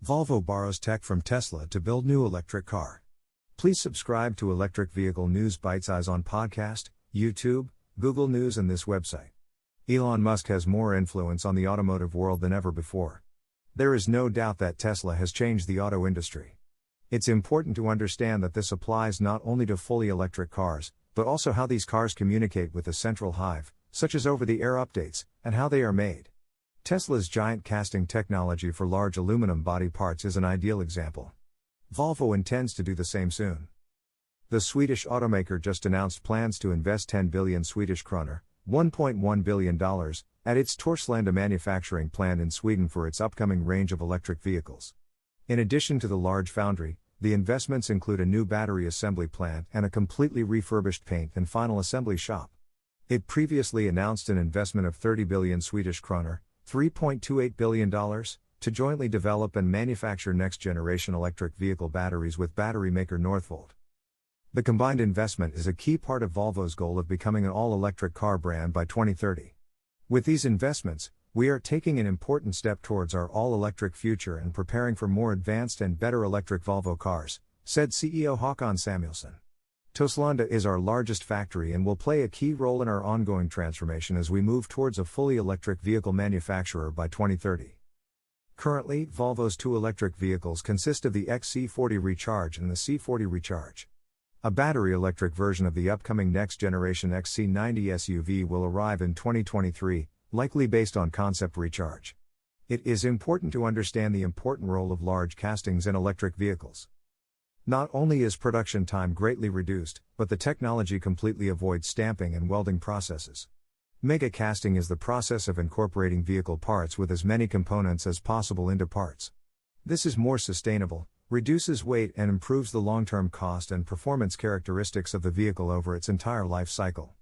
Volvo borrows tech from Tesla to build new electric car. Please subscribe to Electric Vehicle News Bitesize on podcast, YouTube, Google News and this website. Elon Musk has more influence on the automotive world than ever before. There is no doubt that Tesla has changed the auto industry. It's important to understand that this applies not only to fully electric cars, but also how these cars communicate with the central hive, such as over-the-air updates, and how they are made. Tesla's giant casting technology for large aluminum body parts is an ideal example. Volvo intends to do the same soon. The Swedish automaker just announced plans to invest 10 billion Swedish kroner, $1.1 billion, at its Torslanda manufacturing plant in Sweden for its upcoming range of electric vehicles. In addition to the large foundry, the investments include a new battery assembly plant and a completely refurbished paint and final assembly shop. It previously announced an investment of 30 billion Swedish kroner, $3.28 billion, to jointly develop and manufacture next-generation electric vehicle batteries with battery maker Northvolt. The combined investment is a key part of Volvo's goal of becoming an all-electric car brand by 2030. With these investments, we are taking an important step towards our all-electric future and preparing for more advanced and better electric Volvo cars, said CEO Håkan Samuelsson. Torslanda is our largest factory and will play a key role in our ongoing transformation as we move towards a fully electric vehicle manufacturer by 2030. Currently, Volvo's two electric vehicles consist of the XC40 Recharge and the C40 Recharge. A battery electric version of the upcoming next-generation XC90 SUV will arrive in 2023, likely based on concept Recharge. It is important to understand the important role of large castings in electric vehicles. Not only is production time greatly reduced, but the technology completely avoids stamping and welding processes. Mega casting is the process of incorporating vehicle parts with as many components as possible into parts. This is more sustainable, reduces weight and improves the long-term cost and performance characteristics of the vehicle over its entire life cycle.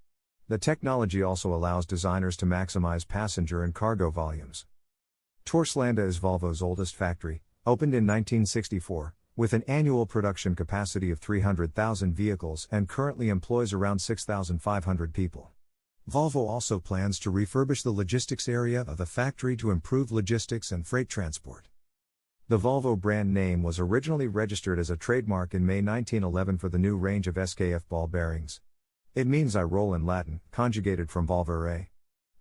The technology also allows designers to maximize passenger and cargo volumes. Torslanda is Volvo's oldest factory, opened in 1964, with an annual production capacity of 300,000 vehicles and currently employs around 6,500 people. Volvo also plans to refurbish the logistics area of the factory to improve logistics and freight transport. The Volvo brand name was originally registered as a trademark in May 1911 for the new range of SKF ball bearings. It means I roll in Latin, conjugated from volvere.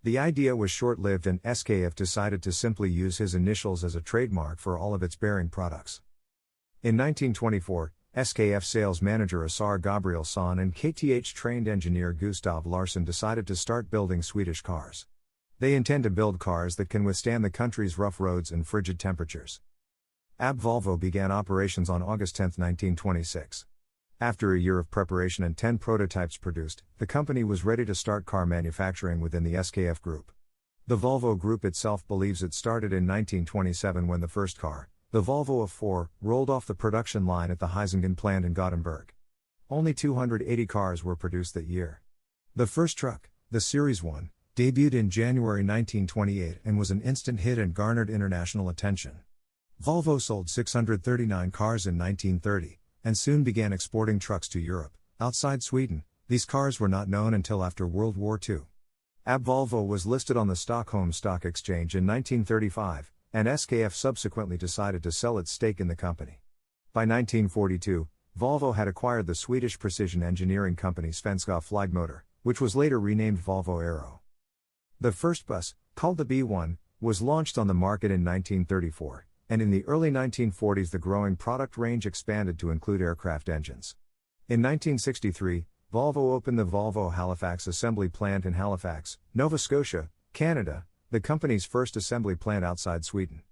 The idea was short-lived and SKF decided to simply use his initials as a trademark for all of its bearing products. In 1924, SKF sales manager Assar Gabrielsson and KTH-trained engineer Gustav Larsson decided to start building Swedish cars. They intend to build cars that can withstand the country's rough roads and frigid temperatures. AB Volvo began operations on August 10, 1926. After a year of preparation and 10 prototypes produced, the company was ready to start car manufacturing within the SKF Group. The Volvo Group itself believes it started in 1927 when the first car, the Volvo F4, rolled off the production line at the Heisingen plant in Gothenburg. Only 280 cars were produced that year. The first truck, the Series 1, debuted in January 1928 and was an instant hit and garnered international attention. Volvo sold 639 cars in 1930, and soon began exporting trucks to Europe. Outside Sweden, these cars were not known until after World War II. AB Volvo was listed on the Stockholm Stock Exchange in 1935, and SKF subsequently decided to sell its stake in the company. By 1942, Volvo had acquired the Swedish precision engineering company Svenska Flygmotor, which was later renamed Volvo Aero. The first bus, called the B1, was launched on the market in 1934, and in the early 1940s the growing product range expanded to include aircraft engines. In 1963, Volvo opened the Volvo Halifax assembly plant in Halifax, Nova Scotia, Canada, the company's first assembly plant outside Sweden.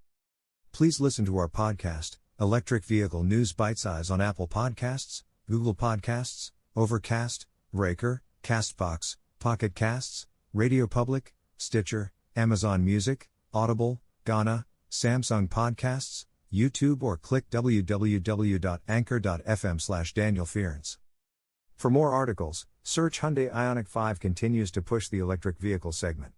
Please listen to our podcast, Electric Vehicle News Bitesize on Apple Podcasts, Google Podcasts, Overcast, Breaker, Castbox, Pocket Casts, Radio Public, Stitcher, Amazon Music, Audible, Ghana, Samsung Podcasts, YouTube or click www.anchor.fm/Daniel Fearns. For more articles, search Hyundai Ioniq 5 continues to push the electric vehicle segment.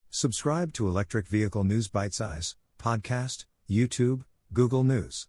Subscribe to Electric Vehicle News Bitesize, podcast, YouTube, Google News.